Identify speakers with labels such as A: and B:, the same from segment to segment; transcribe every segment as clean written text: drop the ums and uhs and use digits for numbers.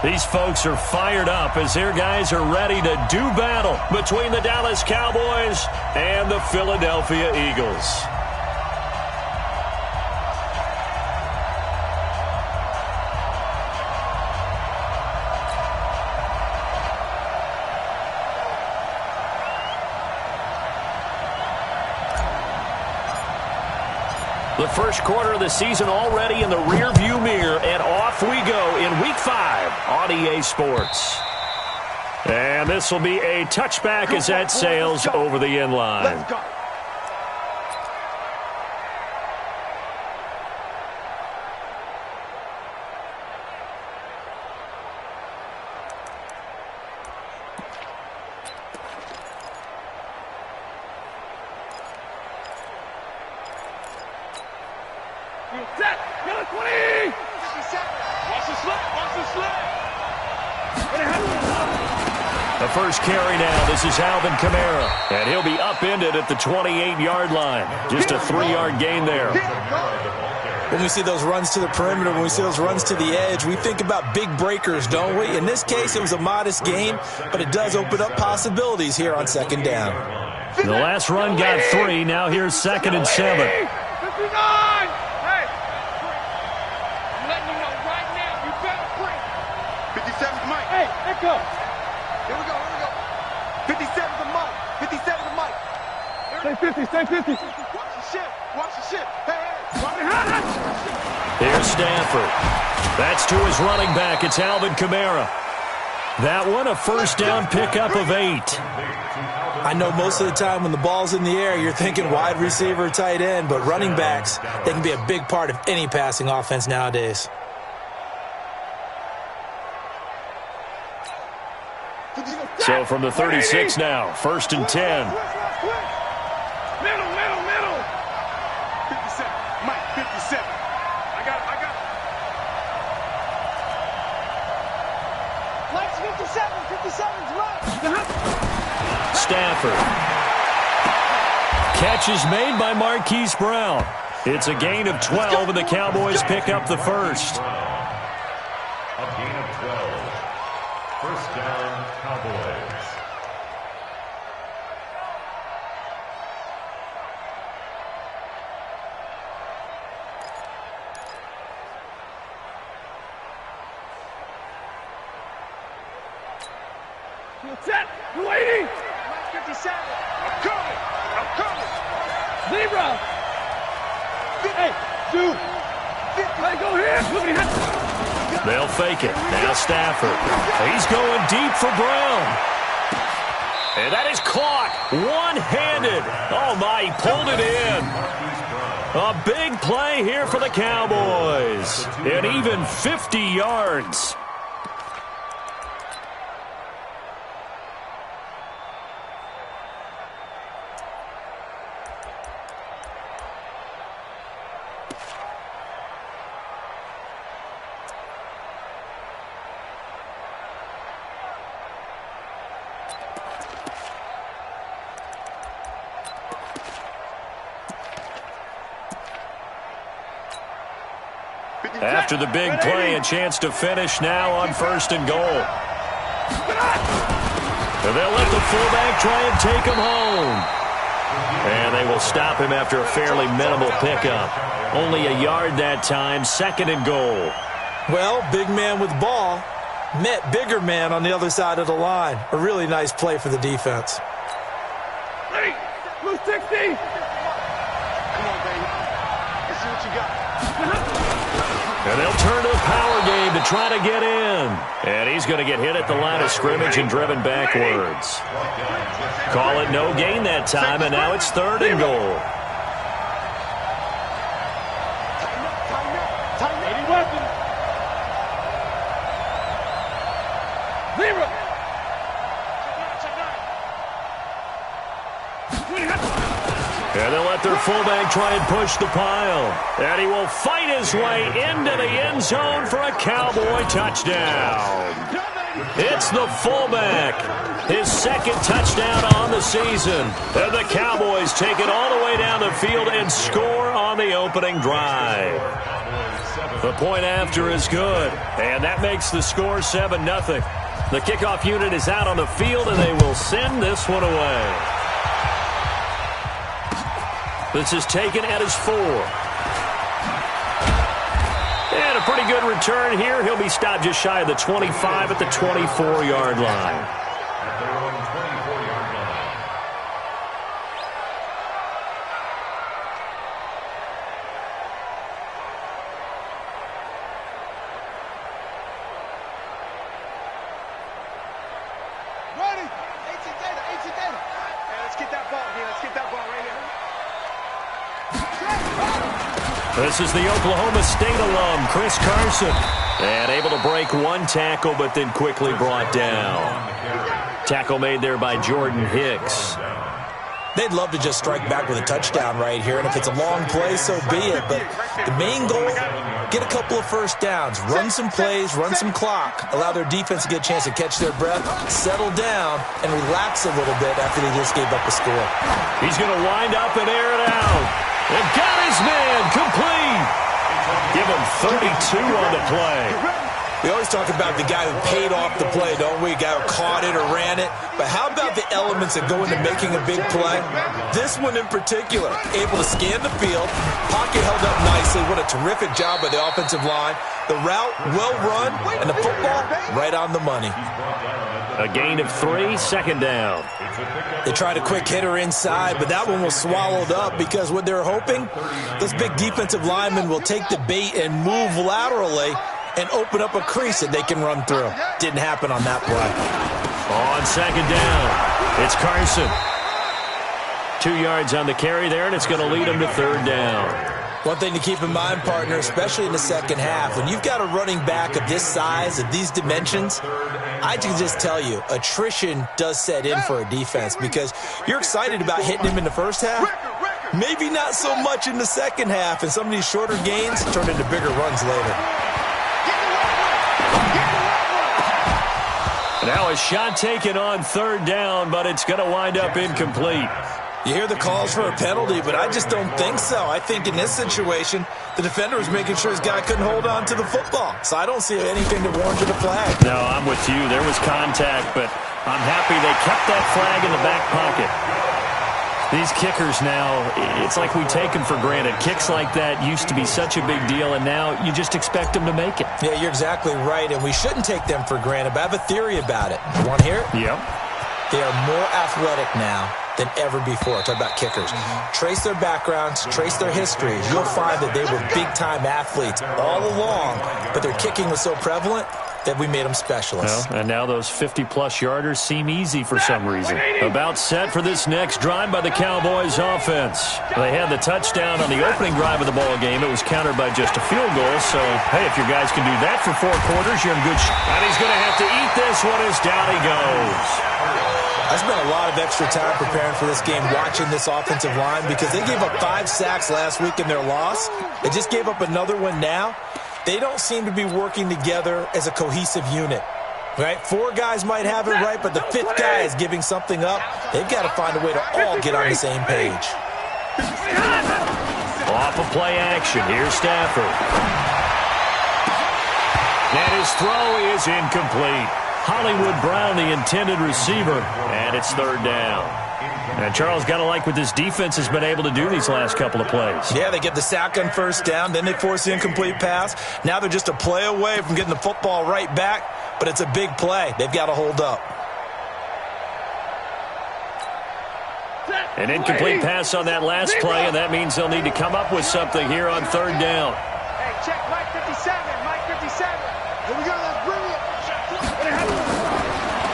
A: These folks are fired up as their guys are ready to do battle between the Dallas Cowboys and the Philadelphia Eagles. The first quarter of the season already in the rearview mirror, and off we go in Week 5 on EA Sports. And this will be a touchback as that sails over the end line.
B: Let's go.
C: Set! Get a 20!
B: 57. Watch the slip. Watch the slip.
A: The first carry now. This is Alvin Kamara. And he'll be upended at the 28-yard line. Just a 3-yard gain there.
D: When we see those runs to the perimeter, when we see those runs to the edge, we think about big breakers, don't we? In this case, it was a modest gain, but it does open up possibilities here on second down.
A: The last run got 3. Now here's 2nd and 7.
C: 59! Letting you know right now, you better bring.
B: 57's Mike.
C: Hey, here go.
B: Here we go. 57's a Mike. 57's a Mike.
C: Stay 50, stay 50.
B: Watch the shit. Watch the shit. Hey.
A: Here's Stanford. That's to his running back. It's Alvin Kamara. That one, a first down pickup of 8.
D: I know most of the time when the ball's in the air, you're thinking wide receiver, tight end, but running backs, they can be a big part of any passing offense nowadays.
A: So from the 36 now, 1st and 10.
C: Middle.
B: 57. Mike, 57. I got it.
C: Mike's 57. 57's right.
A: Stafford. Catch is made by Marquise Brown. It's a gain of 12, and the Cowboys pick up the first.
E: A gain of 12. First down, Cowboys.
C: Set. 280.
B: 57. I'm coming.
C: Zebra. Hey, dude. Hey, go here.
A: They'll fake it. Now Stafford. He's going deep for Brown. And that is caught one-handed. Oh, my, he pulled it in. A big play here for the Cowboys. And even 50 yards. After the big play, a chance to finish now on 1st and goal. And they'll let the fullback try and take him home. And they will stop him after a fairly minimal pickup. Only a yard that time, 2nd and goal.
D: Well, big man with ball met bigger man on the other side of the line. A really nice play for the defense.
C: Ready. Blue 60.
B: Come on, baby. Let's see what you got.
A: And they'll turn to the power game to try to get in. And he's going to get hit at the line of scrimmage and driven backwards. Call it no gain that time, and now it's 3rd and goal.
C: Tighten up. 80 weapon. Zebra.
A: And they'll let their fullback try and push the pile. And he will fight his way into the end zone for a Cowboy touchdown. It's the fullback. His 2nd touchdown on the season. And the Cowboys take it all the way down the field and score on the opening drive. The point after is good, and that makes the score 7-0. The kickoff unit is out on the field, and they will send this one away. This is taken at his 4. And a pretty good return here. He'll be stopped just shy of the 25 at the 24-yard line. This is the Oklahoma State alum, Chris Carson. And able to break one tackle, but then quickly brought down. Tackle made there by Jordan Hicks.
D: They'd love to just strike back with a touchdown right here, and if it's a long play, so be it. But the main goal, get a couple of first downs, run some plays, run some clock, allow their defense to get a chance to catch their breath, settle down, and relax a little bit after they just gave up a score.
A: He's going to wind up and air it out. And got his man complete. Give him 32 on the play.
D: We always talk about the guy who paid off the play, don't we? A guy who caught it or ran it. But how about the elements that go into making a big play? This one in particular, able to scan the field, pocket held up nicely. What a terrific job by the offensive line. The route, well run, and the football, right on the money.
A: A gain of 3, second down.
D: They tried a quick hitter inside, but that one was swallowed up because what they're hoping, this big defensive lineman will take the bait and move laterally and open up a crease that they can run through. Didn't happen on that play.
A: On second down, it's Carson. 2 yards on the carry there, and it's going to lead him to third down.
D: One thing to keep in mind, partner, especially in the second half, when you've got a running back of this size, of these dimensions, I can just tell you, attrition does set in for a defense because you're excited about hitting him in the first half. Maybe not so much in the second half, and some of these shorter gains turn into bigger runs later.
A: Now a shot taken on third down, but it's going to wind up incomplete.
D: You hear the calls for a penalty, but I just don't think so. I think in this situation, the defender was making sure his guy couldn't hold on to the football. So I don't see anything to warrant a flag.
A: No, I'm with you. There was contact, but I'm happy they kept that flag in the back pocket. These kickers now, it's like we take them for granted. Kicks like that used to be such a big deal, and now you just expect them to make it.
D: Yeah, you're exactly right, and we shouldn't take them for granted, but I have a theory about it. You want to hear it?
A: Yep.
D: They are more athletic now than ever before. Talk about kickers. Trace their backgrounds, trace their history. You'll find that they were big-time athletes all along, but their kicking was so prevalent that we made them specialists.
A: Well, and now those 50-plus yarders seem easy for some reason. About set for this next drive by the Cowboys offense. They had the touchdown on the opening drive of the ball game. It was countered by just a field goal. So, hey, if your guys can do that for 4 quarters, you're in good shape. And he's going to have to eat this one as down he goes.
D: I spent a lot of extra time preparing for this game, watching this offensive line, because they gave up 5 sacks last week in their loss. They just gave up another one now. They don't seem to be working together as a cohesive unit. Right? 4 guys might have it right, but the 5th guy is giving something up. They've got to find a way to all get on the same page.
A: Off of play action. Here's Stafford. And his throw is incomplete. Hollywood Brown, the intended receiver, and it's third down. And Charles, got to like what this defense has been able to do these last couple of plays.
D: Yeah, they get the sack on first down, then they force the incomplete pass. Now they're just a play away from getting the football right back, but it's a big play. They've got to hold up.
A: An incomplete pass on that last play, and that means they'll need to come up with something here on third down.
B: Hey, check Mike 57, Mike 57. Here we go, let's bring it.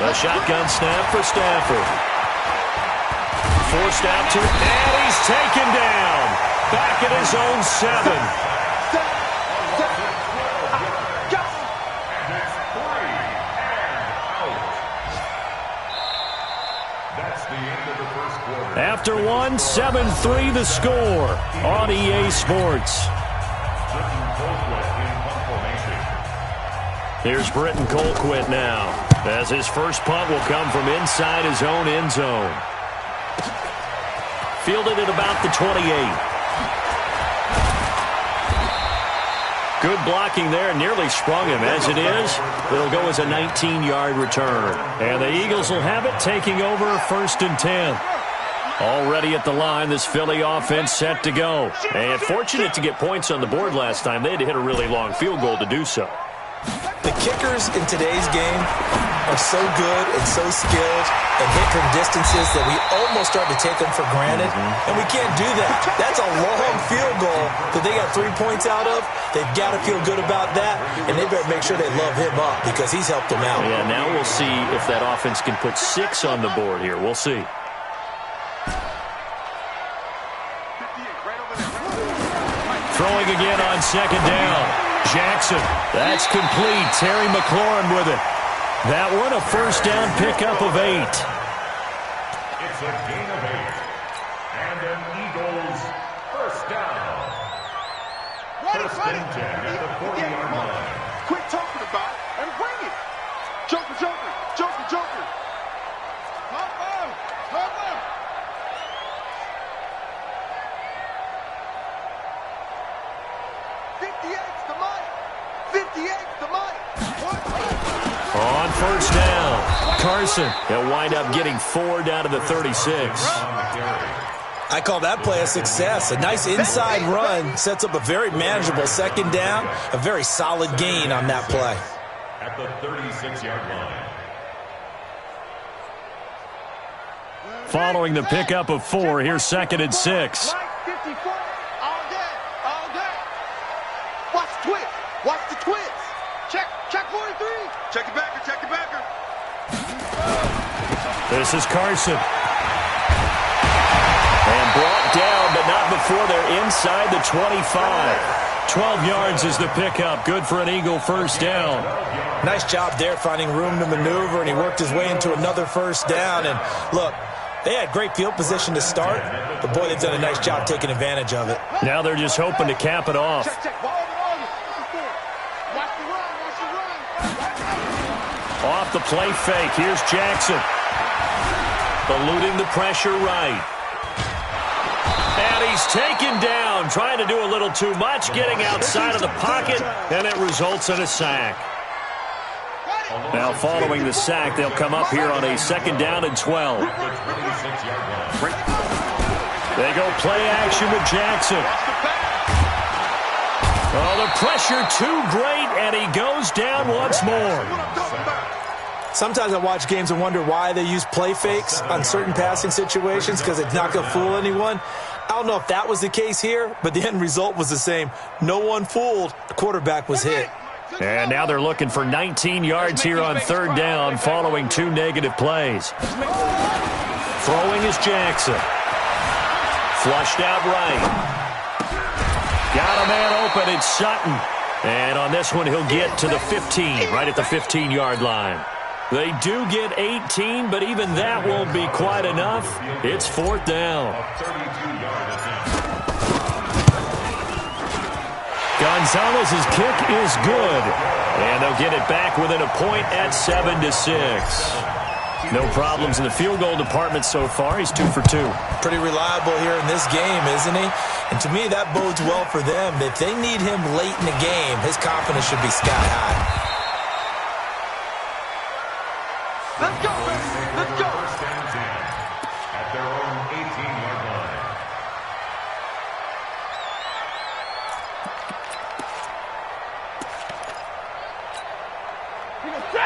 A: A shotgun snap for Stafford. Forced out to, and he's taken down. Back at his own 7. After 1, 7-3 the score on EA Sports. Here's Britton Colquitt now, as his first punt will come from inside his own end zone. Fielded at about the 28. Good blocking there, nearly sprung him. As it is, it'll go as a 19-yard return. And the Eagles will have it, taking over 1st and 10. Already at the line, this Philly offense set to go. And fortunate to get points on the board last time. They had to hit a really long field goal to do so.
D: The kickers in today's game are so good and so skilled and hit from distances that we almost start to take them for granted. And we can't do that. That's a long field goal that they got 3 points out of. They've got to feel good about that, and they better make sure they love him up because he's helped them out.
A: Yeah, now we'll see if that offense can put 6 on the board here. We'll see. Throwing again on 2nd down. Jackson. That's complete. Terry McLaurin with it. That one, a 1st down pickup of 8.
E: It's a gain of 8. And an Eagles 1st down. 1st and 10 at the 40-yard line.
B: Quit talking about it and bring it. Joker, Joker, Joker, Joker. Hop on, hop on.
A: On 1st down, Carson. He'll wind up getting 4 down to the 36.
D: I call that play a success. A nice inside run sets up a very manageable 2nd down, a very solid gain on that play.
E: At the 36-yard line.
A: Following the pickup of 4, here's 2nd and 6.
B: Watch the twist. Watch the twist. Check 43. Check it backer, check it backer.
A: This is Carson. And brought down, but not before they're inside the 25. 12 yards is the pickup. Good for an Eagle 1st down.
D: Nice job there finding room to maneuver, and he worked his way into another 1st down. And look, they had great field position to start, but boy, they've done a nice job taking advantage of it.
A: Now they're just hoping to cap it off. Off the play fake. Here's Jackson. Eluding the pressure right. And he's taken down, trying to do a little too much, getting outside of the pocket, and it results in a sack. Now following the sack, they'll come up here on a 2nd down and 12. They go play action with Jackson. Oh, the pressure too great, and he goes down once more.
D: Sometimes I watch games and wonder why they use play fakes on certain passing situations because it's not going to fool anyone. I don't know if that was the case here, but the end result was the same. No one fooled. The quarterback was hit.
A: And now they're looking for 19 yards here on 3rd down following 2 negative plays. Throwing is Jackson. Flushed out right. Got a man open. It's Sutton. And on this one, he'll get to the 15, right at the 15-yard line. They do get 18, but even that won't be quite enough. It's 4th down. Gonzalez's kick is good. And they'll get it back within a point at 7-6. No problems in the field goal department so far. He's 2 for 2.
D: Pretty reliable here in this game, isn't he? And to me, that bodes well for them. If they need him late in the game, his confidence should be sky high.
B: Let's go, baby. Let's go.
E: 1st and 10 at their own 18-yard line.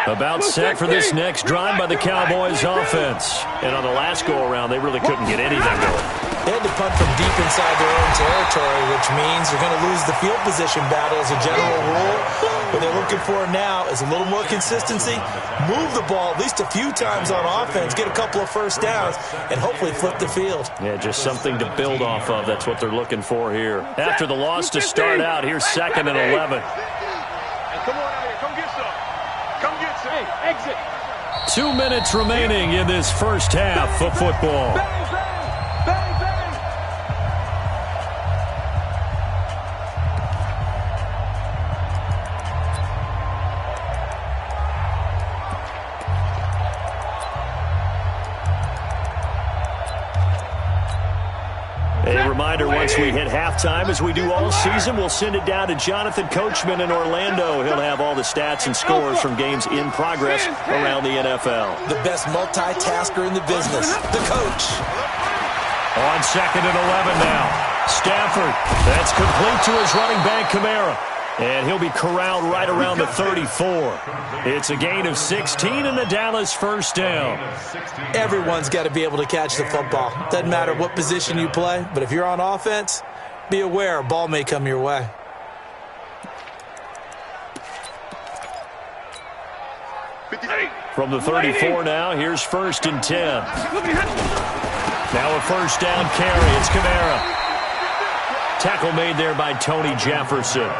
A: About set for this next drive by the Cowboys offense. And on the last go-around, they really couldn't get anything going.
D: They had to punt from deep inside their own territory, which means they're going to lose the field position battle as a general rule. What they're looking for now is a little more consistency, move the ball at least a few times on offense, get a couple of 1st downs, and hopefully flip the field.
A: Yeah, just something to build off of. That's what they're looking for here. After the loss to start out, here's 2nd and 11.
C: Come on out here. Come get some. Come get some. Hey, exit.
A: 2 minutes remaining in this first half of football.
B: Bang, bang. Bang, bang.
A: reminder, once we hit halftime, as we do all season, we'll send it down to Jonathan Coachman in Orlando. He'll have all the stats and scores from games in progress around the NFL.
D: The best multitasker in the business, the coach.
A: On 2nd and 11 now. Stafford, that's complete to his running back, Kamara. And he'll be corralled right around the 34. It's a gain of 16 and a Dallas first down.
D: Everyone's got to be able to catch the football. Doesn't matter what position you play, but if you're on offense, be aware a ball may come your way.
A: From the 34 now, here's 1st and 10. Now a first down carry. It's Kamara. Tackle made there by Tony Jefferson.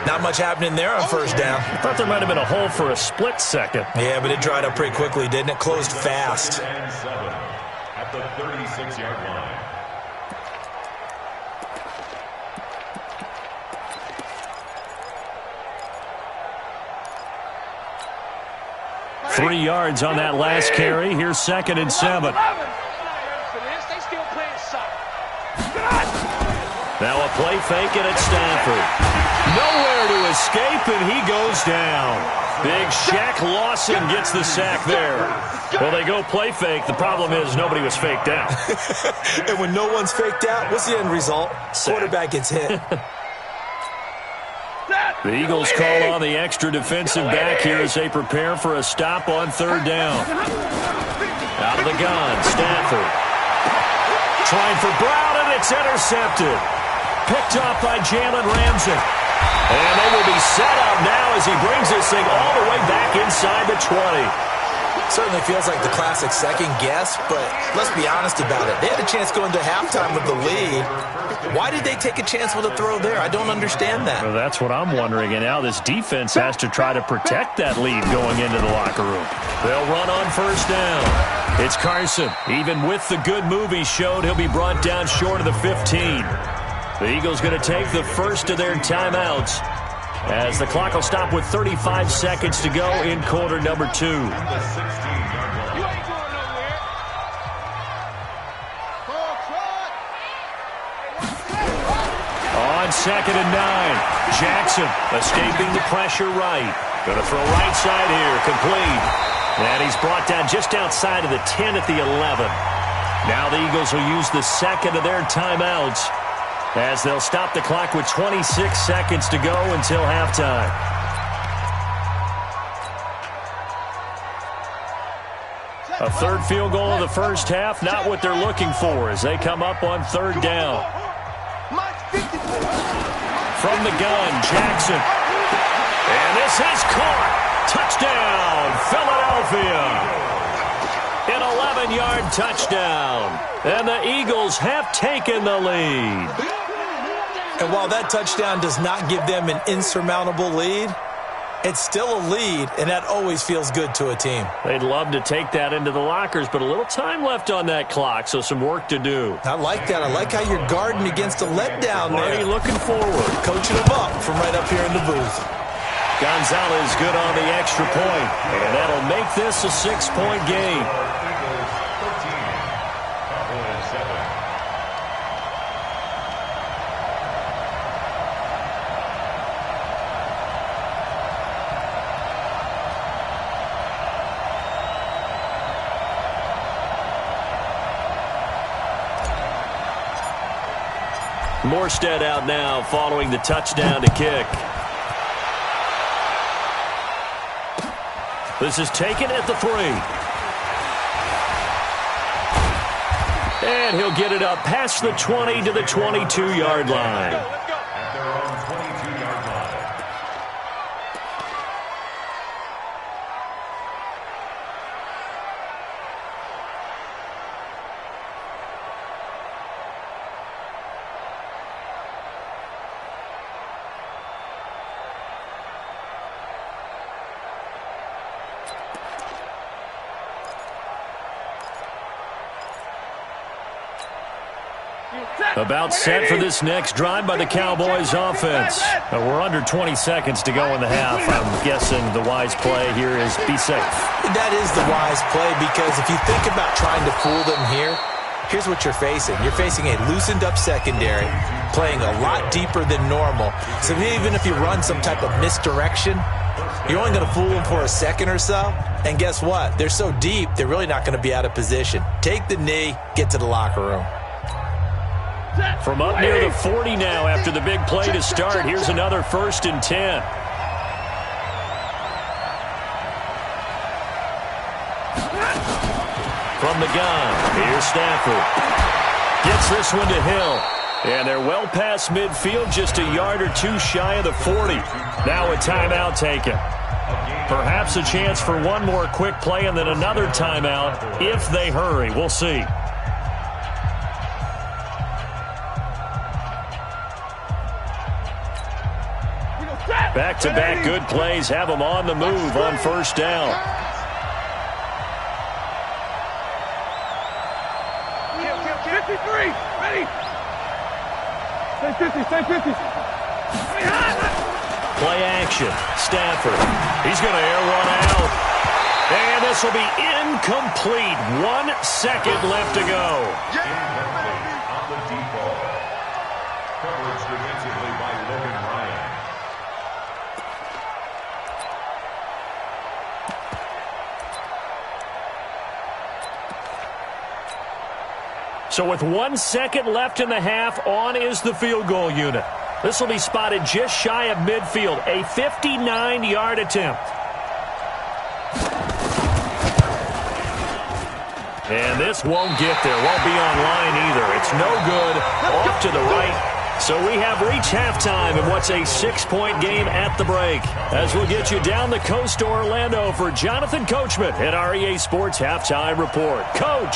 D: Not much happening there on first down.
A: I thought there might have been a hole for a split second.
D: Yeah, but it dried up pretty quickly, didn't it? Closed fast.
E: At the 36-yard line.
A: 3 yards on that last carry. Here's 2nd and 7. Now a play fake and it's Stafford. Nowhere to escape, and he goes down. Big Shaq Lawson gets the sack there. Well, they go play fake. The problem is nobody was faked out.
D: And when no one's faked out, what's the end result? Quarterback gets hit.
A: The Eagles call on the extra defensive back here as they prepare for a stop on 3rd down. Out of the gun, Stafford. Trying for Brown, and it's intercepted. Picked off by Jalen Ramsey. And they will be set up now as he brings this thing all the way back inside the 20.
D: Certainly feels like the classic second guess, but let's be honest about it. They had a chance going to halftime with the lead. Why did they take a chance with a throw there? I don't understand that.
A: Well, that's what I'm wondering, and now this defense has to try to protect that lead going into the locker room. They'll run on first down. It's Carson. Even with the good move he showed, he'll be brought down short of the 15. The Eagles going to take the first of their timeouts as the clock will stop with 35 seconds to go in quarter number 2.
C: You ain't going nowhere.
A: On 2nd and 9, Jackson escaping the pressure right. Going to throw right side here, complete. And he's brought down just outside of the 10 at the 11. Now the Eagles will use the second of their timeouts as they'll stop the clock with 26 seconds to go until halftime. A third field goal of the first half, not what they're looking for as they come up on 3rd down. From the gun, Jackson. And this is caught. Touchdown, Philadelphia. An 11-yard touchdown. And the Eagles have taken the lead.
D: And while that touchdown does not give them an insurmountable lead, it's still a lead, and that always feels good to a team.
A: They'd love to take that into the lockers, but a little time left on that clock, so some work to do.
D: I like that. I like how you're guarding against a letdown there.
A: Already looking forward.
D: Coaching them up from right up here in the booth.
A: Gonzalez good on the extra point, and that'll make this a 6-point game. Morstead out now following the touchdown to kick. This is taken at the 3. And he'll get it up past the 20 to the 22-yard line.
E: At their own 22-yard line.
A: About set for this next drive by the Cowboys offense. We're under 20 seconds to go in the half. I'm guessing the wise play here is be safe.
D: That is the wise play, because if you think about trying to fool them here, here's what you're facing. You're facing a loosened-up secondary, playing a lot deeper than normal. So even if you run some type of misdirection, you're only going to fool them for a second or so. And guess what? They're so deep, they're really not going to be out of position. Take the knee, get to the locker room.
A: From up near the 40 now after the big play to start, here's another 1st and 10. From the gun, here's Stafford. Gets this one to Hill. And they're well past midfield, just a yard or two shy of the 40. Now a timeout taken. Perhaps a chance for one more quick play and then another timeout if they hurry. We'll see. Back-to-back good plays have them on the move on 1st down.
C: Ready? Stay 50, stay 50.
A: Play action. Stafford. He's going to air one out. And this will be incomplete. 1 second left to go.
E: Incomplete on the deep ball. Coverage defensively by Logan Ryan.
A: So with 1 second left in the half, on is the field goal unit. This will be spotted just shy of midfield, a 59-yard attempt. And this won't get there, won't be on line either. It's no good, off to the right. So we have reached halftime in what's a 6-point game at the break. As we'll get you down the coast to Orlando for Jonathan Coachman at our EA Sports Halftime Report. Coach!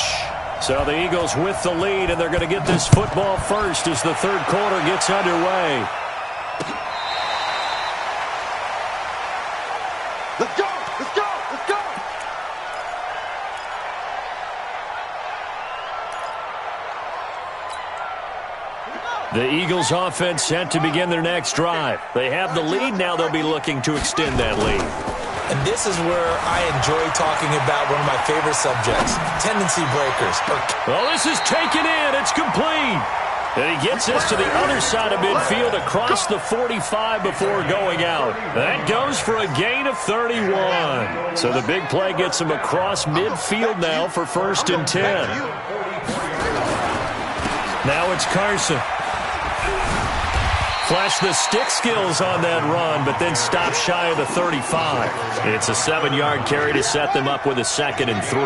A: So the Eagles with the lead, and they're going to get this football first as the 3rd quarter gets underway.
B: Let's go! Let's go! Let's go!
A: The Eagles offense set to begin their next drive. They have the lead. Now they'll be looking to extend that lead.
D: And this is where I enjoy talking about one of my favorite subjects, tendency breakers.
A: Well, this is taken in. It's complete. And he gets this to the other side of midfield across the 45 before going out. That goes for a gain of 31. So the big play gets him across midfield now for 1st and 10. Now it's Carson. Flash the stick skills on that run, but then stop shy of the 35. It's a 7-yard carry to set them up with a 2nd and 3.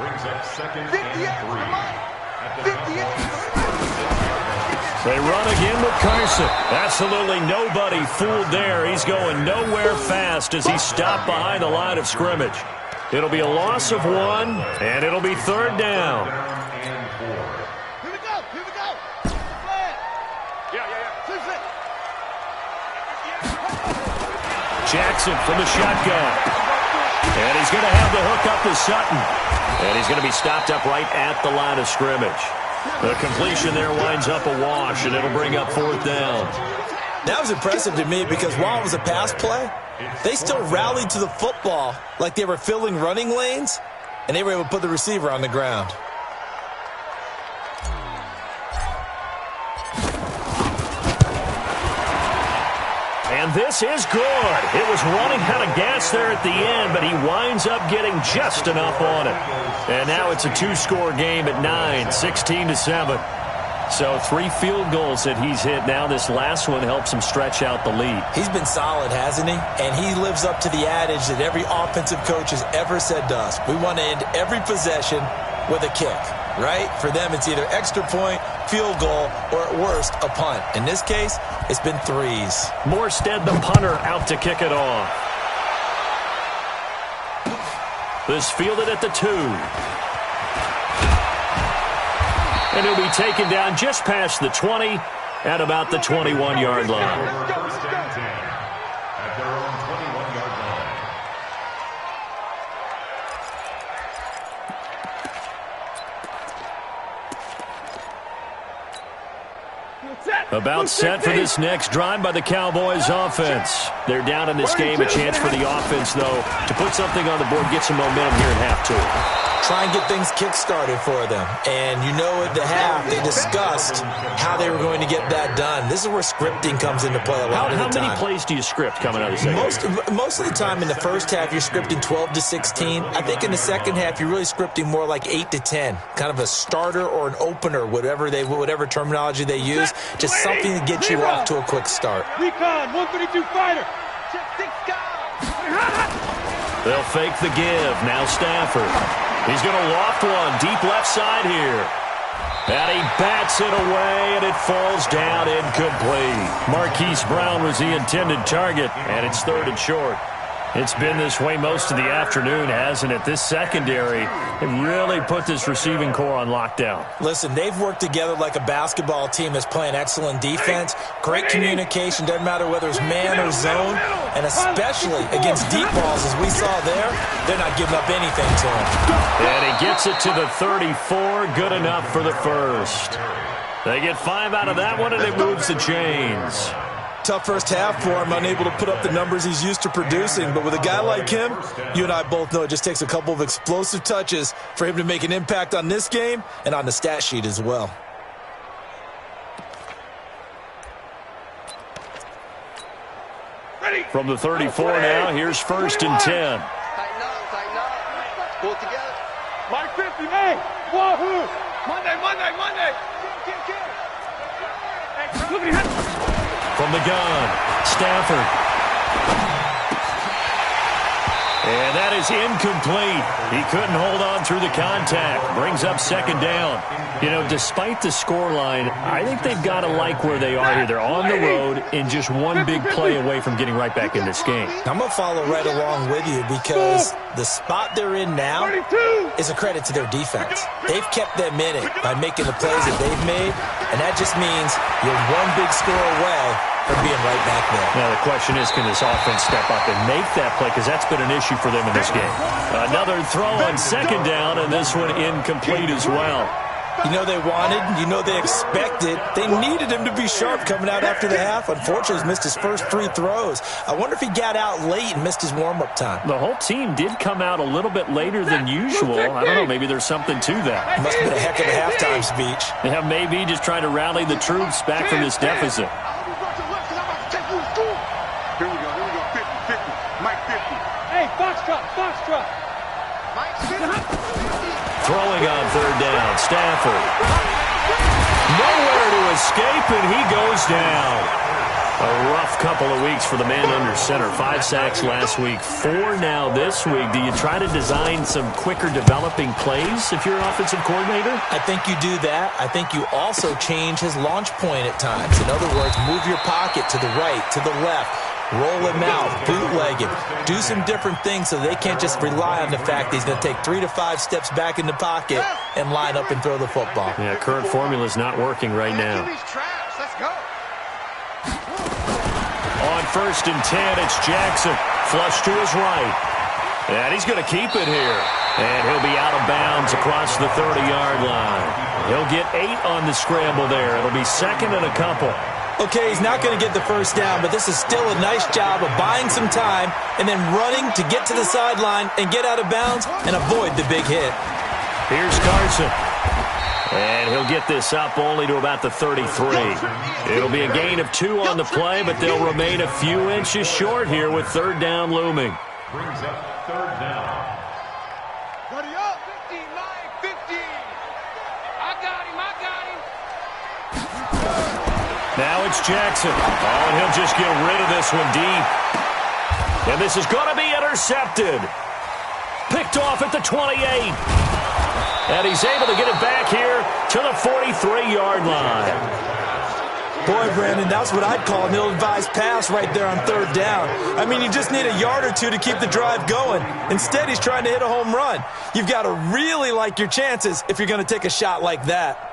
E: Brings up 2nd and 3.
A: They run again with Carson. Absolutely nobody fooled there. He's going nowhere fast as he's stopped behind the line of scrimmage. It'll be a loss of 1, and it'll be 3rd down.
B: Here we go! Here we go!
A: Jackson from the shotgun. And he's going to have the hook up to Sutton. And he's going to be stopped up right at the line of scrimmage. The completion there winds up a wash, and it'll bring up 4th down.
D: That was impressive to me because while it was a pass play, they still rallied to the football like they were filling running lanes, and they were able to put the receiver on the ground.
A: And this is good. It was running out of gas there at the end, but he winds up getting just enough on it. And now it's a 2-score game at 9, 16-7. So 3 field goals that he's hit now. This last one helps him stretch out the lead.
D: He's been solid, hasn't he? And he lives up to the adage that every offensive coach has ever said to us. We want to end every possession with a kick, right? For them, it's either extra point, field goal, or at worst, a punt. In this case, it's been 3s.
A: Morstead, the punter, out to kick it off. This fielded at the 2. And he'll be taken down just past the 20 at about the 21-yard line.
E: First and 10 at their own 21-yard line.
A: About set for this next drive by the Cowboys offense. They're down in this game. A chance for the offense, though, to put something on the board, get some momentum here in half 2.
D: try and get things kick-started for them. And you know at the half, they discussed how they were going to get that done. This is where scripting comes into play a lot of the time.
A: How many plays do you script coming out of the second?
D: Most of the time in the first half, you're scripting 12 to 16. I think in the second half, you're really scripting more like 8 to 10. Kind of a starter or an opener, whatever terminology they use. Just something to get you off to a quick start.
C: Recon, 132 fighter.
A: They'll fake the give. Now Stafford. He's going to loft one deep left side here. And he bats it away, and it falls down incomplete. Marquise Brown was the intended target, and it's 3rd and short. It's been this way most of the afternoon, hasn't it? This secondary, it really put this receiving core on lockdown.
D: Listen, they've worked together like a basketball team that's playing excellent defense, great communication, doesn't matter whether it's man or zone, and especially against deep balls, as we saw there, they're not giving up anything to him.
A: And he gets it to the 34, good enough for the first. They get 5 out of that one, and it moves the chains.
D: Tough first half for him, unable to put up the numbers he's used to producing. But with a guy like him, you and I both know it just takes a couple of explosive touches for him to make an impact on this game and on the stat sheet as well.
A: From the 34 now, here's 1st and 10.
B: Tighten up. Pull it together.
C: Mike 50, hey, wahoo! Monday.
A: From the gun, Stafford. And that is incomplete. He couldn't hold on through the contact. Brings up 2nd down. You know, despite the scoreline, I think they've got to like where they are here. They're on the road and just one big play away from getting right back in this game.
D: I'm going to follow right along with you because the spot they're in now is a credit to their defense. They've kept them in it by making the plays that they've made, and that just means you're one big score away from being right back there.
A: Now, the question is, can this offense step up and make that play? Because that's been an issue for them in this game. Another throw on 2nd down, and this one incomplete as well.
D: You know they wanted, you know they expected. They needed him to be sharp coming out after the half. Unfortunately, he's missed his first 3 throws. I wonder if he got out late and missed his warm-up time.
A: The whole team did come out a little bit later than usual. I don't know, maybe there's something to that.
D: Must have been a heck of a halftime speech.
A: Yeah, maybe just trying to rally the troops back from this deficit.
B: Here we go. 50. Mike 50.
C: Hey, Foxtrot.
B: Mike 50.
A: Throwing on 3rd down, Stafford. Nowhere to escape, and he goes down. A rough couple of weeks for the man under center. 5 sacks last week, 4 now this week. Do you try to design some quicker developing plays if you're an offensive coordinator?
D: I think you do that. I think you also change his launch point at times. In other words, move your pocket to the right, to the left. Roll him out, bootleg him, do some different things so they can't just rely on the fact that he's going to take 3 to 5 steps back in the pocket and line up and throw the football.
A: Yeah, current formula is not working right now.
B: Let's go.
A: On 1st and 10, it's Jackson. Flush to his right. And he's going to keep it here. And he'll be out of bounds across the 30-yard line. He'll get 8 on the scramble there. It'll be 2nd and a couple.
D: Okay, he's not going to get the first down, but this is still a nice job of buying some time and then running to get to the sideline and get out of bounds and avoid the big hit.
A: Here's Carson. And he'll get this up only to about the 33. It'll be a gain of 2 on the play, but they'll remain a few inches short here with 3rd down looming.
E: Brings up 3rd down.
B: Buddy up. 50. I got him.
A: Now it's Jackson. Oh, and he'll just get rid of this one deep. And this is going to be intercepted. Picked off at the 28. And he's able to get it back here to the 43-yard line.
D: Boy, Brandon, that's what I'd call an ill-advised pass right there on 3rd down. I mean, you just need a yard or 2 to keep the drive going. Instead, he's trying to hit a home run. You've got to really like your chances if you're going to take a shot like that.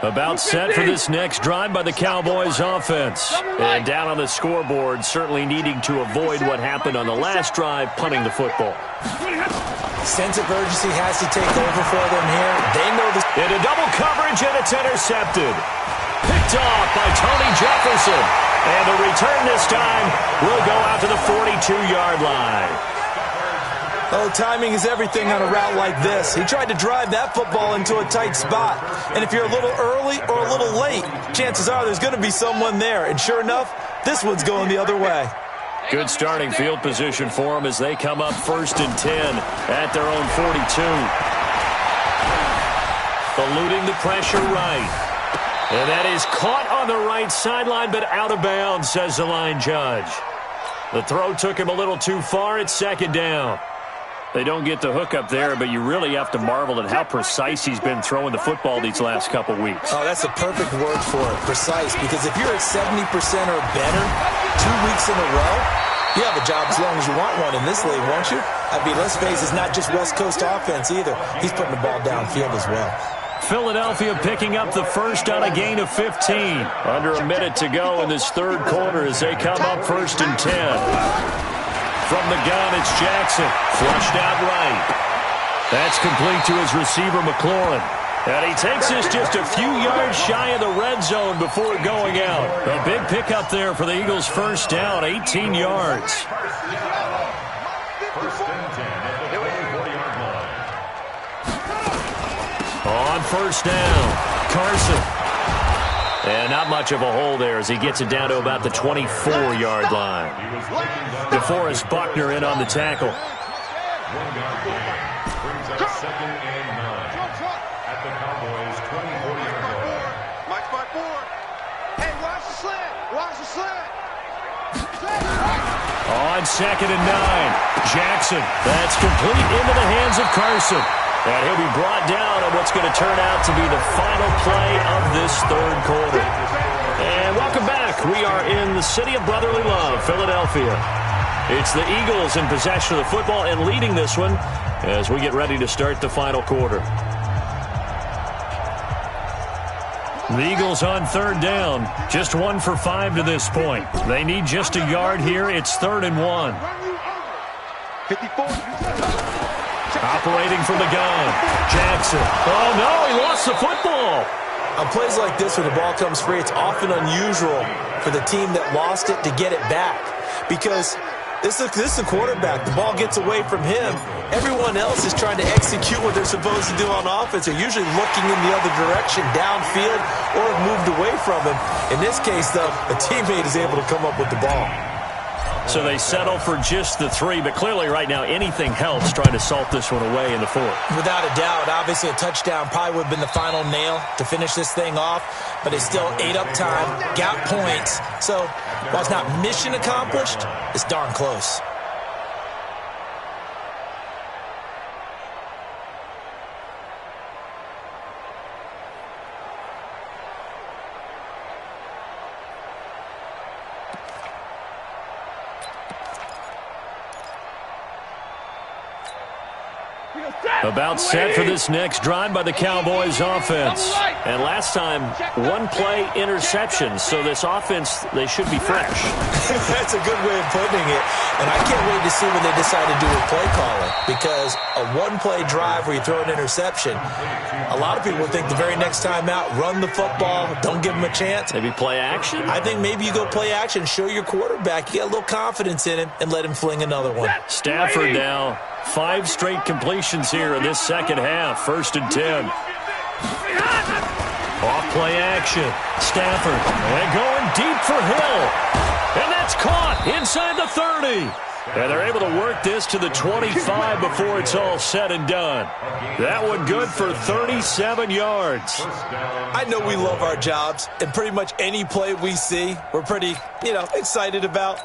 A: About set for this next drive by the Cowboys offense. And down on the scoreboard, certainly needing to avoid what happened on the last drive, punting the football.
D: Sense of urgency has to take over for them here. They know this.
A: Into double coverage, and it's intercepted. Picked off by Tony Jefferson. And the return this time will go out to the 42-yard line.
D: Oh, timing is everything on a route like this. He tried to drive that football into a tight spot. And if you're a little early or a little late, chances are there's going to be someone there. And sure enough, this one's going the other way.
A: Good starting field position for them as they come up 1st and 10 at their own 42. Eluding the pressure right. And that is caught on the right sideline, but out of bounds, says the line judge. The throw took him a little too far. It's 2nd down. They don't get the hook up there, but you really have to marvel at how precise he's been throwing the football these last couple weeks.
D: Oh, that's the perfect word for it, precise, because if you're at 70% or better 2 weeks in a row, you have a job as long as you want one in this league, won't you? I mean, let's face it, it's not just West Coast offense either. He's putting the ball downfield as well.
A: Philadelphia picking up the first on a gain of 15. Under a minute to go in this 3rd quarter as they come up 1st and 10. From the gun, it's Jackson. Flushed out right. That's complete to his receiver, McLaurin. And he takes this just a few yards shy of the red zone before going out. A big pickup there for the Eagles' first down, 18 yards.
E: 1st and 10 at the 44-yard line.
A: On 1st down, Carson. And not much of a hole there as he gets it down to about the 24-yard line. DeForest Buckner in on the tackle.
E: 1 yard gain brings up 2nd and 9 at the Cowboys' 24-yard line.
B: Mike spot forward. Hey, watch the slant. Watch the slant.
A: On 2nd and 9, Jackson. That's complete into the hands of Carson. And he'll be brought down on what's going to turn out to be the final play of this 3rd quarter. And welcome back. We are in the city of brotherly love, Philadelphia. It's the Eagles in possession of the football and leading this one as we get ready to start the final quarter. The Eagles on 3rd down, just 1 for 5 to this point. They need just a yard here. It's 3rd and 1.
B: 54.
A: Operating from the gun, Jackson. Oh, no, he lost the football.
D: On plays like this where the ball comes free, it's often unusual for the team that lost it to get it back. Because this is a quarterback. The ball gets away from him. Everyone else is trying to execute what they're supposed to do on offense. They're usually looking in the other direction, downfield, or have moved away from him. In this case, though, a teammate is able to come up with the ball.
A: So they settle for just the 3, but clearly right now anything helps trying to salt this one away in the 4th.
D: Without a doubt, obviously a touchdown probably would have been the final nail to finish this thing off, but it still ate up time, got points. So while it's not mission accomplished, it's darn close.
A: About set for this next drive by the Cowboys offense. And last time, 1-play interception. So this offense, they should be fresh.
D: That's a good way of putting it. And I can't wait to see what they decide to do with play calling. Because a 1-play drive where you throw an interception, a lot of people would think the very next time out, run the football, don't give them a chance.
A: Maybe play action?
D: I think maybe you go play action, show your quarterback, you get a little confidence in him, and let him fling another one.
A: Stafford now. 5 straight completions here in this second half. 1st and 10. Off play action. Stafford. And going deep for Hill. And that's caught inside the 30. And they're able to work this to the 25 before it's all said and done. That one good for 37 yards.
D: I know we love our jobs, and pretty much any play we see, we're pretty, excited about.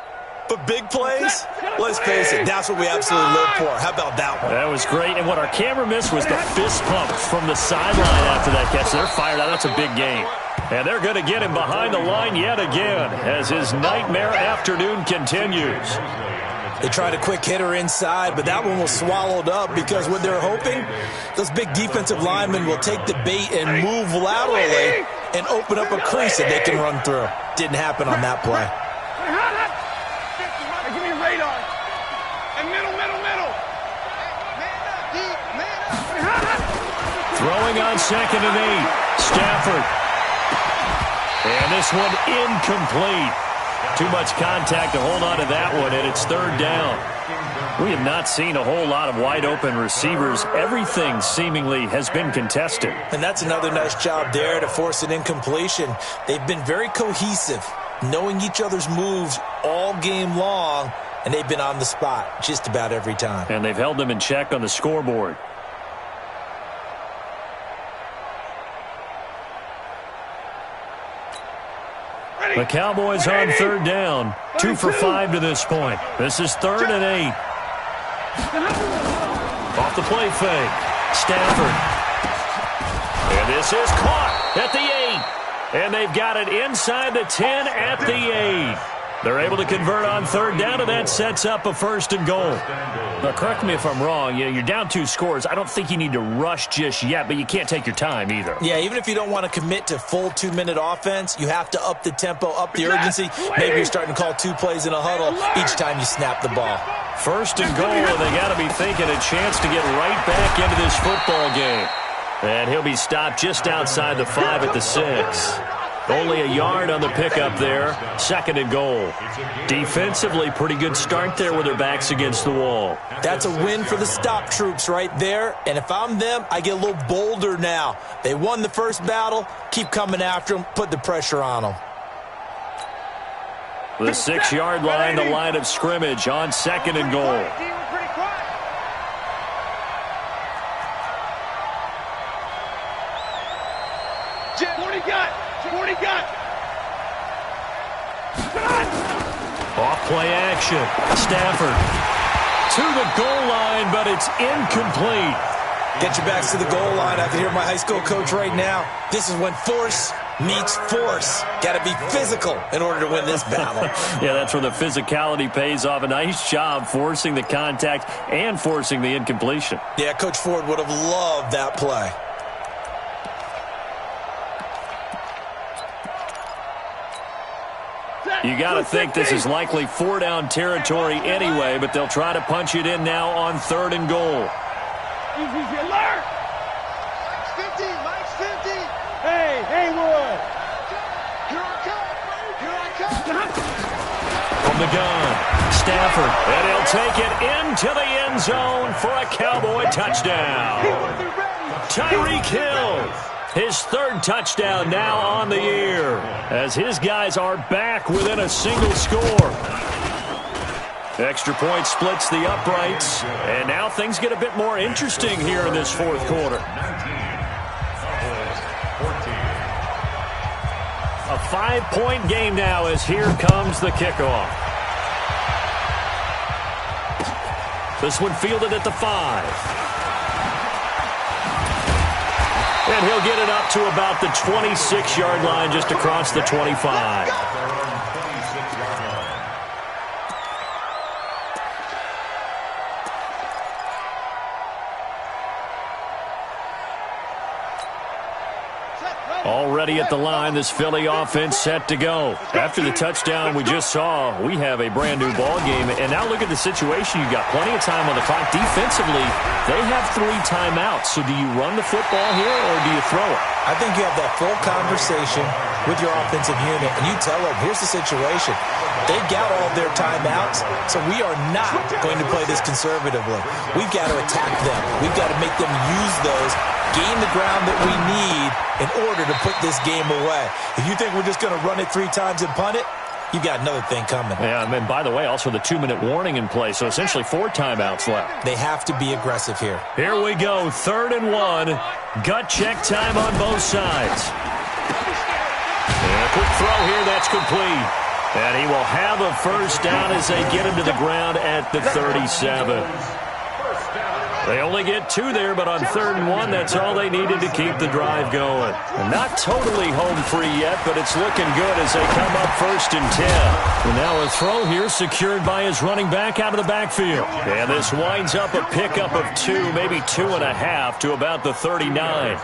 D: But big plays, let's face it, that's what we absolutely live for. How about that one?
A: That was great. And what our camera missed was the fist pump from the sideline after that catch. They're fired out. That's a big game. And they're going to get him behind the line yet again as his nightmare afternoon continues.
D: They tried a quick hitter inside, but that one was swallowed up because what they're hoping, those big defensive linemen will take the bait and move laterally and open up a crease that they can run through. Didn't happen on that play.
C: Give me a radar. And middle.
A: Throwing on 2nd and 8. Stafford. And this one incomplete. Too much contact to hold on to that one, and it's 3rd down. We have not seen a whole lot of wide-open receivers. Everything seemingly has been contested.
D: And that's another nice job there to force an incompletion. They've been very cohesive, knowing each other's moves all game long, and they've been on the spot just about every time.
A: And they've held them in check on the scoreboard. The Cowboys on 3rd down. 2 for 5 to this point. This is 3rd and 8. Off the play fake. Stafford. And this is caught at the 8. And they've got it inside the 10 at the 8. They're able to convert on 3rd down, and that sets up a 1st and goal. Now, correct me if I'm wrong. You're down 2 scores. I don't think you need to rush just yet, but you can't take your time either.
D: Yeah, even if you don't want to commit to full 2-minute offense, you have to up the tempo, up the urgency. Maybe you're starting to call 2 plays in a huddle each time you snap the ball.
A: 1st and goal, and they got to be thinking a chance to get right back into this football game. And he'll be stopped just outside the 5 at the 6. Only a yard on the pickup there. 2nd and goal. Defensively, pretty good start there with their backs against the wall.
D: That's a win for the stop troops right there. And if I'm them, I get a little bolder now. They won the first battle. Keep coming after them. Put the pressure on them.
A: The 6-yard line, the line of scrimmage on 2nd and goal. Off play action. Stafford to the goal line, but it's incomplete.
D: Get your backs to the goal line. I can hear my high school coach right now. This is when force meets force. Got to be physical in order to win this battle.
A: Yeah, that's where the physicality pays off. A nice job forcing the contact and forcing the incompletion.
D: Yeah, Coach Ford would have loved that play.
A: You got to think this is likely 4-down territory anyway, but they'll try to punch it in now on 3rd and goal.
C: Easy alert!
B: Mike's 50.
C: Hey, Haywood!
B: Here I come.
A: From the gun, Stafford, and he'll take it into the end zone for a Cowboy touchdown. Tyreek Hill. His 3rd touchdown now on the year as his guys are back within a single score. Extra point splits the uprights, and now things get a bit more interesting here in this 4th quarter. A 5-point game now as here comes the kickoff. This one fielded at the 5. And he'll get it up to about the 26-yard line, just across the 25. Already at the line, this Philly offense set to go. After the touchdown we just saw, we have a brand-new ball game. And now look at the situation. You've got plenty of time on the clock. Defensively, they have 3 timeouts. So do you run the football here or do you throw it?
D: I think you have that full conversation with your offensive unit, and you tell them, here's the situation. They've got all their timeouts, so we are not going to play this conservatively. We've got to attack them. We've got to make them use those, gain the ground that we need in order to put this game away. If you think we're just going to run it 3 times and punt it, you've got another thing coming.
A: Yeah, and by the way, also the 2-minute warning in play, so essentially 4 timeouts left.
D: They have to be aggressive here.
A: Here we go, 3rd and 1. Gut check time on both sides. And a quick throw here, that's complete. And he will have a 1st down as they get him to the ground at the 37. They only get 2 there, but on 3rd and 1, that's all they needed to keep the drive going. And not totally home free yet, but it's looking good as they come up 1st and 10. And now a throw here secured by his running back out of the backfield. And this winds up a pickup of 2, maybe 2.5 to about the 39.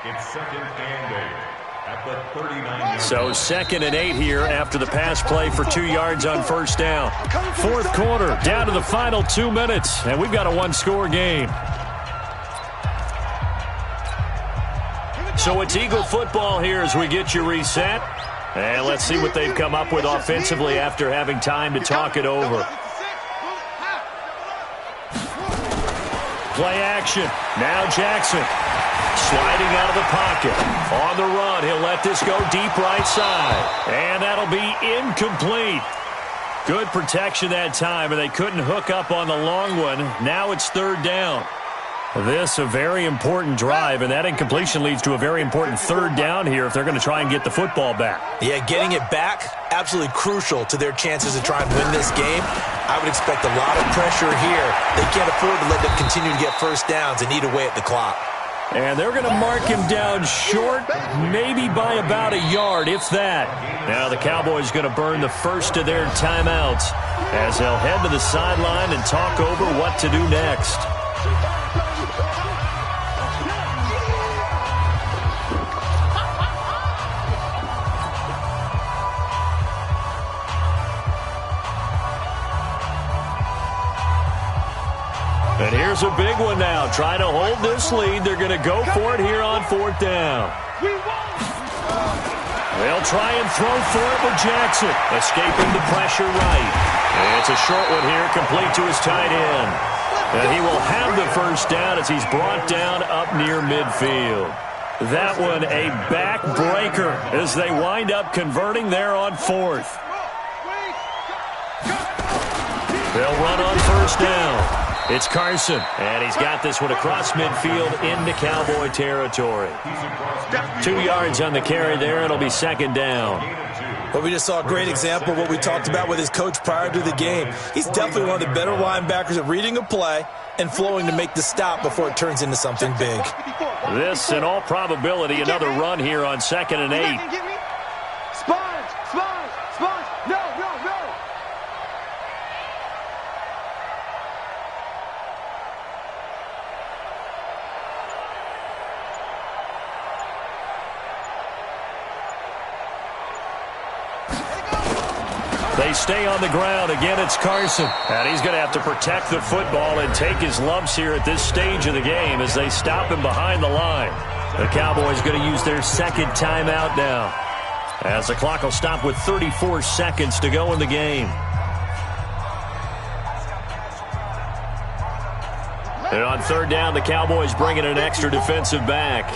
E: It's 2nd and 8 at the 39.
A: So 2nd and 8 here after the pass play for 2 yards on 1st down. 4th quarter, down to the final 2 minutes, and we've got a 1-score game. So it's Eagle football here as we get you reset. And let's see what they've come up with offensively after having time to talk it over. Play action. Now Jackson. Sliding out of the pocket. On the run, he'll let this go deep right side. And that'll be incomplete. Good protection that time, and they couldn't hook up on the long one. Now it's 3rd down. This a very important drive, and that incompletion leads to a very important 3rd down here if they're going to try and get the football back.
D: Yeah, getting it back, absolutely crucial to their chances to try and win this game. I would expect a lot of pressure here. They can't afford to let them continue to get 1st downs and eat away at the clock.
A: And they're going to mark him down short, maybe by about a yard, if that. Now the Cowboys going to burn the first of their timeouts as they'll head to the sideline and talk over what to do next. And here's a big one now. Trying to hold this lead. They're going to go for it here on 4th down. They'll try and throw for it with Jackson. Escaping the pressure right. And it's a short one here, complete to his tight end. And he will have the 1st down as he's brought down up near midfield. That one a backbreaker as they wind up converting there on 4th. They'll run on 1st down. It's Carson, and he's got this one across midfield into Cowboy territory. 2 yards on the carry there. It'll be 2nd down.
D: Well, we just saw a great example of what we talked about with his coach prior to the game. He's definitely one of the better linebackers at reading a play and flowing to make the stop before it turns into something big.
A: This, in all probability, another run here on 2nd and 8. They stay on the ground. Again, it's Carson. And he's going to have to protect the football and take his lumps here at this stage of the game as they stop him behind the line. The Cowboys going to use their 2nd timeout now, as the clock will stop with 34 seconds to go in the game. And on 3rd down, the Cowboys bring in an extra defensive back.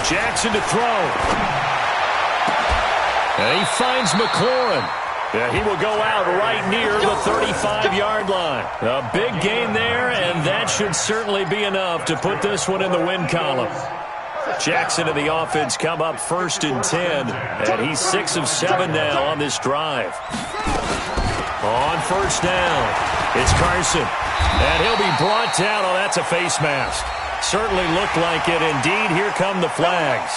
A: Jackson to throw. And he finds McLaurin. Yeah, he will go out right near the 35-yard line. A big gain there, and that should certainly be enough to put this one in the win column. Jackson and the offense come up 1st and 10, and he's 6 of 7 now on this drive. On 1st down, it's Carson. And he'll be brought down. Oh, that's a face mask. Certainly looked like it. Indeed, here come the flags.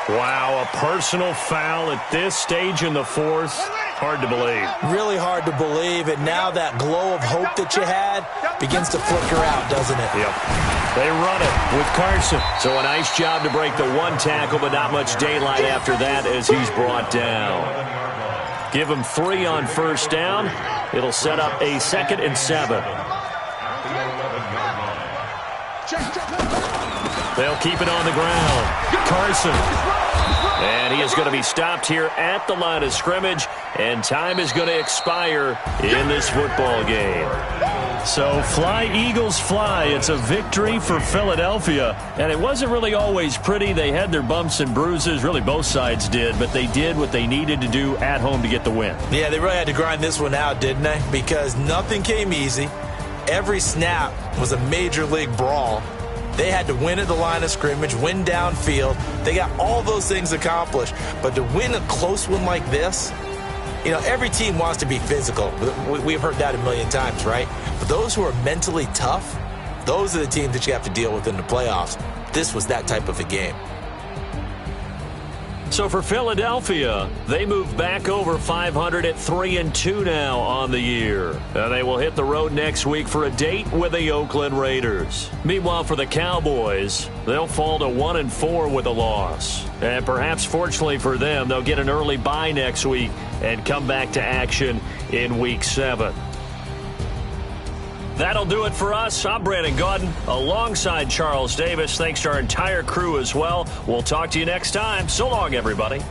A: Wow, a personal foul at this stage in the 4th. Hard to believe. Really hard to believe, and now that glow of hope that you had begins to flicker out, doesn't it? Yep. They run it with Carson. So a nice job to break the 1 tackle, but not much daylight after that as he's brought down. Give him 3 on 1st down. It'll set up a 2nd and 7. They'll keep it on the ground. Carson. And he is going to be stopped here at the line of scrimmage, and time is going to expire in this football game. So fly, Eagles, fly. It's a victory for Philadelphia, and it wasn't really always pretty. They had their bumps and bruises. Really, both sides did, but they did what they needed to do at home to get the win. Yeah, they really had to grind this one out, didn't they? Because nothing came easy. Every snap was a major league brawl.
D: They had to win at the line of scrimmage, win downfield. They got all those things accomplished. But to win a close one like this, every team wants to be physical. We've heard that a million times, right? But those who are mentally tough, those are the teams that you have to deal with in the playoffs. This was that type of a game.
A: So for Philadelphia, they move back over 500 at 3-2 now on the year. And they will hit the road next week for a date with the Oakland Raiders. Meanwhile, for the Cowboys, they'll fall to 1-4 with a loss. And perhaps fortunately for them, they'll get an early bye next week and come back to action in Week 7. That'll do it for us. I'm Brandon Gaudin alongside Charles Davis. Thanks to our entire crew as well. We'll talk to you next time. So long, everybody.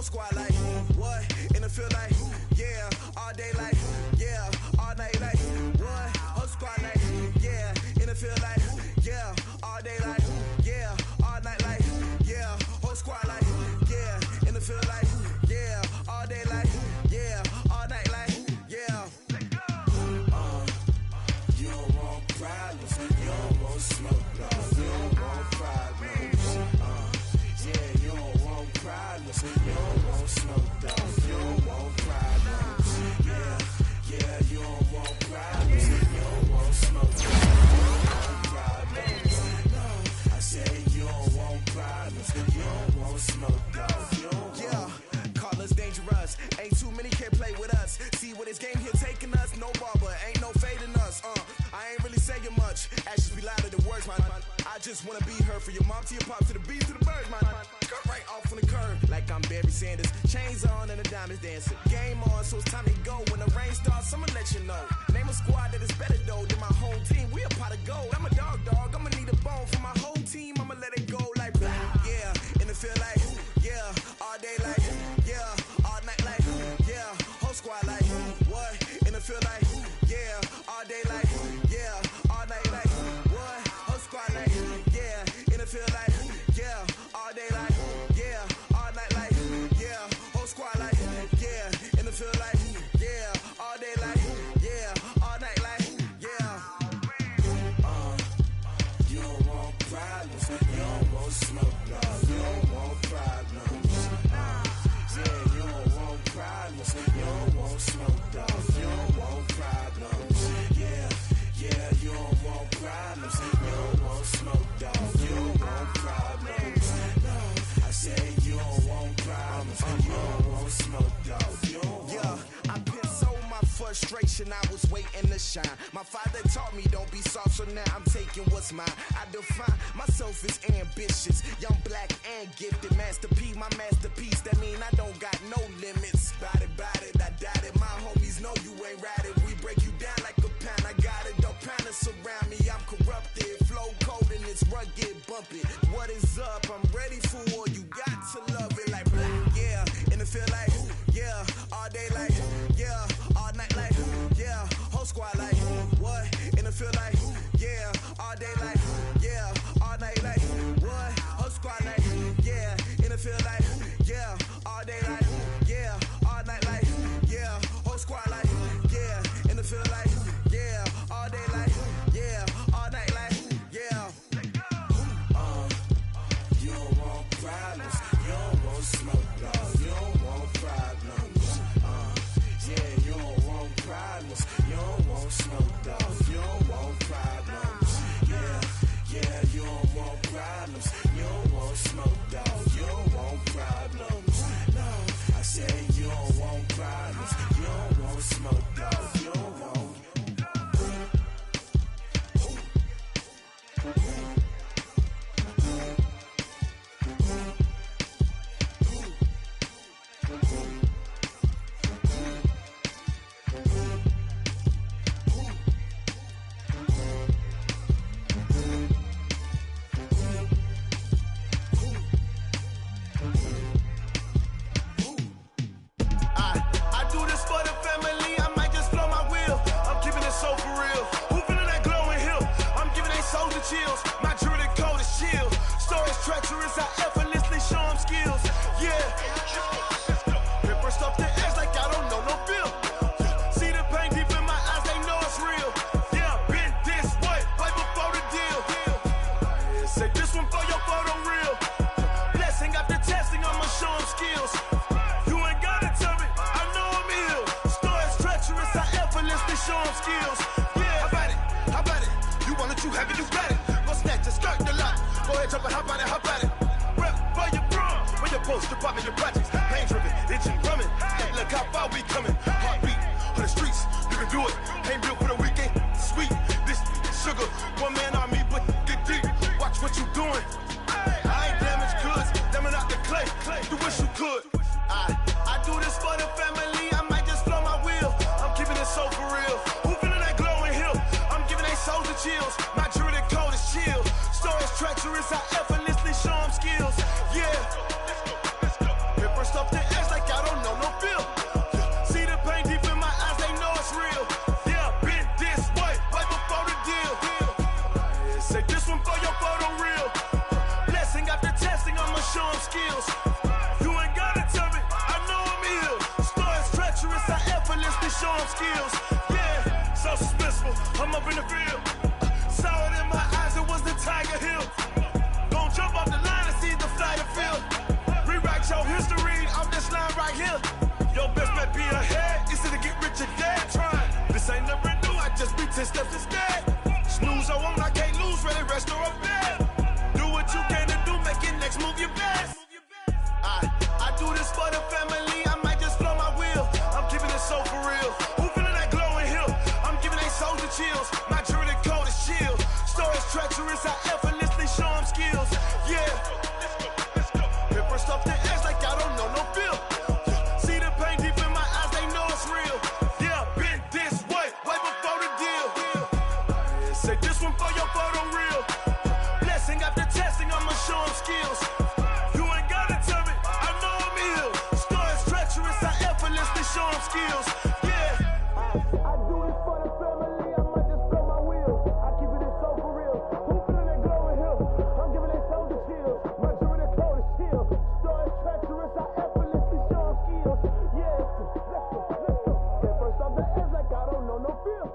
F: squad like, what? In the field like, yeah. All day like, yeah. All night like, what? Whole squad like, yeah. In the field like, yeah. All day like, yeah. All night like, yeah. Whole squad like, yeah. In the field like, yeah. All day like, yeah. All night like, yeah. You don't want problems. You don't want smoke, dog. You don't want problems. Yeah, you don't want problems. You don't want smoke, dog. You don't want problems. Yeah, you don't want problems. You don't want smoke, dog. You don't want problems. No, I say you don't want problems. You don't want smoke, dog. You don't want. Call us dangerous. Ain't too many can play with us. See what this game here taking us. No barber, ain't no fading us. I ain't really saying much. Actions be louder than words, man. I just wanna be heard from your mom to your pop to the beat to the birds, man. Cut right off on the curb like I'm Barry Sanders. Chains on and the diamonds dancing. Game on, so it's time to go. When the rain starts, I'ma let you know. Name a squad that is better though than my home team. We a pot of gold. I'm a dog. I'ma need a bone for my whole team. I'ma let it go like, yeah. In the field like, yeah. All day like, yeah. All night like, yeah. Whole squad like, what? In the field like, yeah. All day like, yeah. All night like, what? Whole squad like, yeah. In the field like, yeah. All day like, yeah. All night like, yeah. Whole squad like, yeah. In the field like, yeah. All day like, yeah. All night like, yeah. You don't want problems. You don't want smoke, dog. You don't want problems. Yeah, you don't want problems. You don't want smoke, dog. You don't want problems. Yeah, you don't want problems. You don't want smoke, dog. You don't want problems. No, I say you don't want problems. You don't want smoke, dog. You don't want. Yeah, I've been so my frustration. I was waiting to shine. My father taught me don't be soft, so now I'm taking what's mine. I define myself as ambitious, young, black, and gifted. Master P, my masterpiece. That mean I don't got no limits. Bout it, I doubt it. My homies know you ain't ratted. We break you down like a pound. I got it, don't pound surround me. I'm corrupted, flow cold and it's rugged, bumpy. What is up? I'm ready for war. You got to love it like black. Yeah, in the field like, yeah. All day like, yeah. All night like, yeah. Whole squad like, what? In the field like, yeah. All day like, yeah. All night like, what? Whole squad like, yeah. In the field like, yeah. All day like, yeah. All night like, yeah. Whole squad like, yeah. In the field like, yeah. All day like, yeah. All night like, yeah. You don't want problems. You don't want smoke, dog. You don't want problems. Yeah, you don't want problems. You don't want smoke, dog. You don't want problems. Yeah, you don't want problems. You don't want smoke, dog. You don't want problems. No, I say you don't want problems. You don't want smoke, dog. You don't want.
G: Chills, my jewelry code is chill. Stories treacherous, I effortlessly show them skills. Yeah, paper stuff the edge like I don't know no feel. See the pain deep in my eyes, they know it's real. Yeah, been this way, way before the deal. Say this one for your photo reel. Blessing after testing, I'ma show them skills. You ain't gotta tell me, I know I'm ill. Stories treacherous, I effortlessly show them skills. Yeah, how about it? You want it, you have it, you got it. Go snatch it, skirt the lot. Go ahead, jump it, hop on it. Rep for your prom. When your post, department, your projects. Pain driven, itching, drumming. Hey, look how far we coming. Heartbeat on the streets, you can do it. Ain't built for the weekend. Sweet, this sugar. One man army, but get deep. Watch what you doing. I ain't damaged goods, damn out the clay. You wish you could. I do this for the family. I might just flow my wheel. I'm keeping it so for real. Who feeling that glowing hill? I'm giving they souls the chills. My jewelry code is chill. Stories treacherous, I effortlessly show them skills. Yeah. Paper stuff the edge whisper, I'm up in the field. Saw it in my eyes, it was the Tiger Hill. Gon' jump off the line and see the flight of field. Rewrite your history off this line right here. Your best bet be ahead, instead of get rich or dead trying. This ain't never new, I just be 10 steps instead. Snooze, I won't, I can't lose, ready, rest or a bed. Do what you can to do, make your next move your best. I do this for the family, I might just blow my wheel. I'm keeping it so for real. Who feeling that glowing hill? I'm giving they souls the chills. My jewelry cold as shield. Stories treacherous, I effortlessly show them skills. Yeah. Let's go. Pepper stuff the edge like I don't know no feel. See the pain deep in my eyes, they know it's real. Yeah, been this way before the deal. Say this one for your photo reel. Blessing after testing, I'ma show them skills. You ain't gotta tell me, I know I'm ill. Stories treacherous, I effortlessly show them skills. Yeah. I do this for the family, I might just blow my wheel. I keep it so for real. Who feeling that glowing hill? I'm giving they souls the chills. My jewelry cold as shield. Stories treacherous, I effortlessly show them skills. Yeah. Let's go. Get first off the edge like I don't know no feel.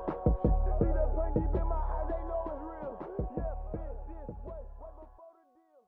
G: See that pain deep in my eyes, they know it's real. Yeah, been this way before the deal.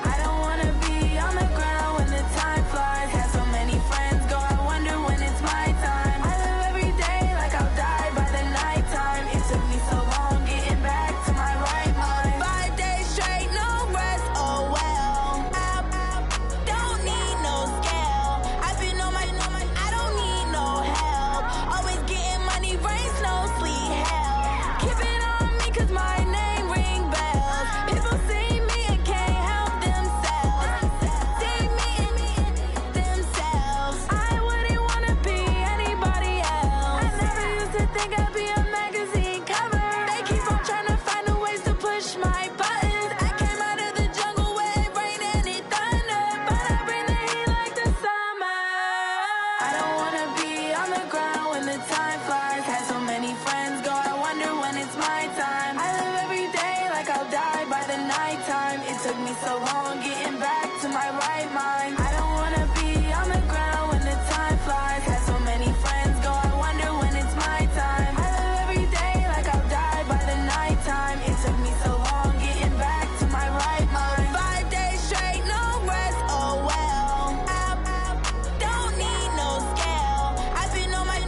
H: I don't wanna be on the ground when the time flies. Had so many friends go, I wonder when it's my time. I live every day like I'll die by the nighttime. It took me so long getting back to my right mind. 5 days straight, no rest, oh well. I don't need no scale. I've been on my, I don't need no help. Always getting money, rain, snow, sleet, hell. Keep it on me 'cause my name ring bells. People see me and can't help themselves. See me and themselves. I wouldn't wanna be anybody else. I never used to think I'd be a magazine cover. They keep on trying to find new ways to push my buttons. I came out of the jungle where it rained and it thundered, but I bring the heat like the summer. I don't wanna be on the ground when the time flies. Had so many friends go, I wonder when it's my time. I live every day like I'll die by the nighttime. It took me so long getting back to my right mind. I don't wanna be on the ground when the time flies. Had so many friends go, I wonder when it's my time. I live every day like I'll die by the nighttime. It took me so long getting back to my right mind. 5 days straight, no rest, oh well. I don't need no scale. I've been on my,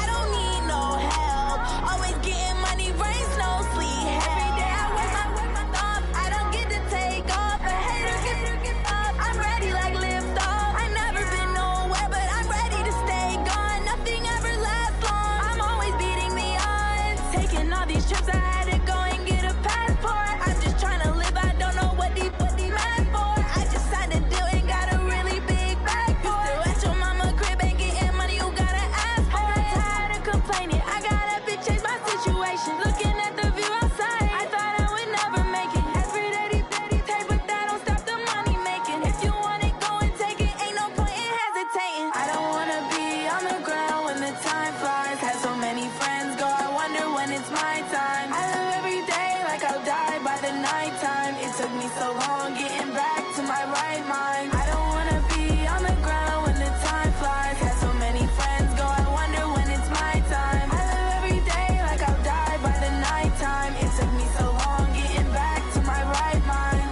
H: I don't need no help. Always getting money, rain, snow, sleet, hell. Every day I work my thumb, I don't get to take off. A hater get up, I'm ready like lift off. I never been nowhere, but I'm ready to stay gone. Nothing ever lasts long, I'm always beating the odds. Taking all these trips, I had to go and get a passport. I'm just trying to live, I don't know what the mad for. I just signed a deal and got a really big bag for it. Still at your mama crib and getting money, you gotta ask for it. I'm tired of complaining, I gotta change my situation. Looking at the view outside, I thought I would never make it. Every day take, but that don't stop the money making. If you want it, go and take it, ain't no point in hesitating. I don't wanna be on the ground when the time flies. Had so many friends go, I wonder when it's my time. I live every day like I'll die by the nighttime. It took me so long getting back to my right mind. I don't wanna be on the ground when the time flies. Had so many friends go, I wonder when it's my time. I live every day like I'll die by the nighttime. It took me so long getting back to my right mind.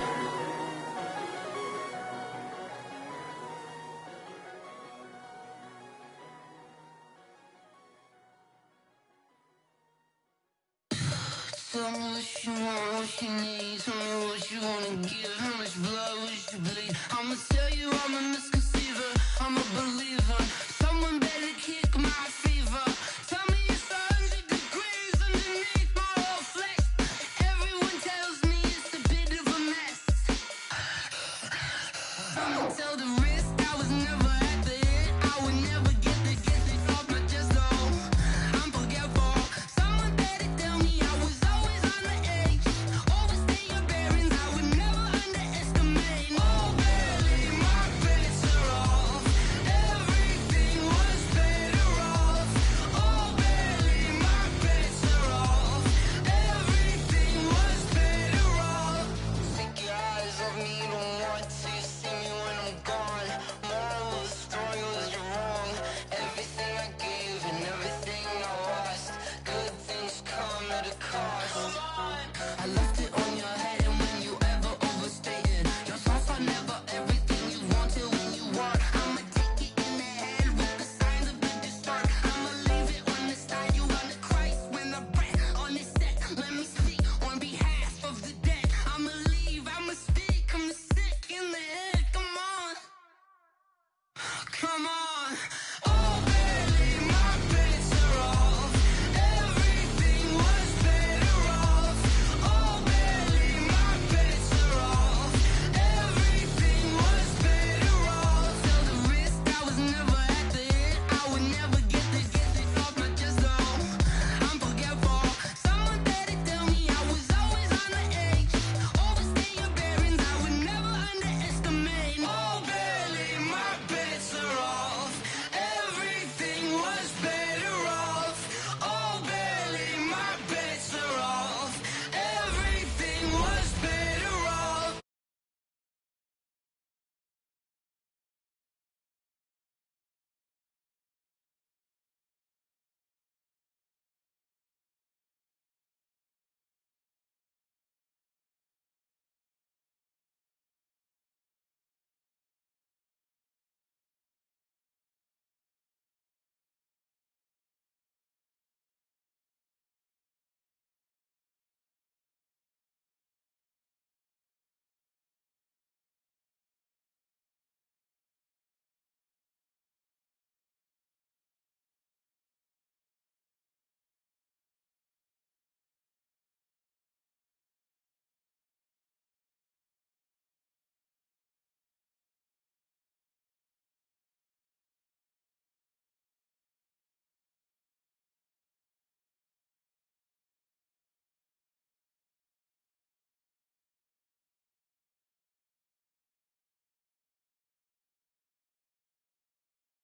I: Tell me what you want, what you need. Tell me what you wanna give. How much blood would you bleed? I'ma tell you I'm a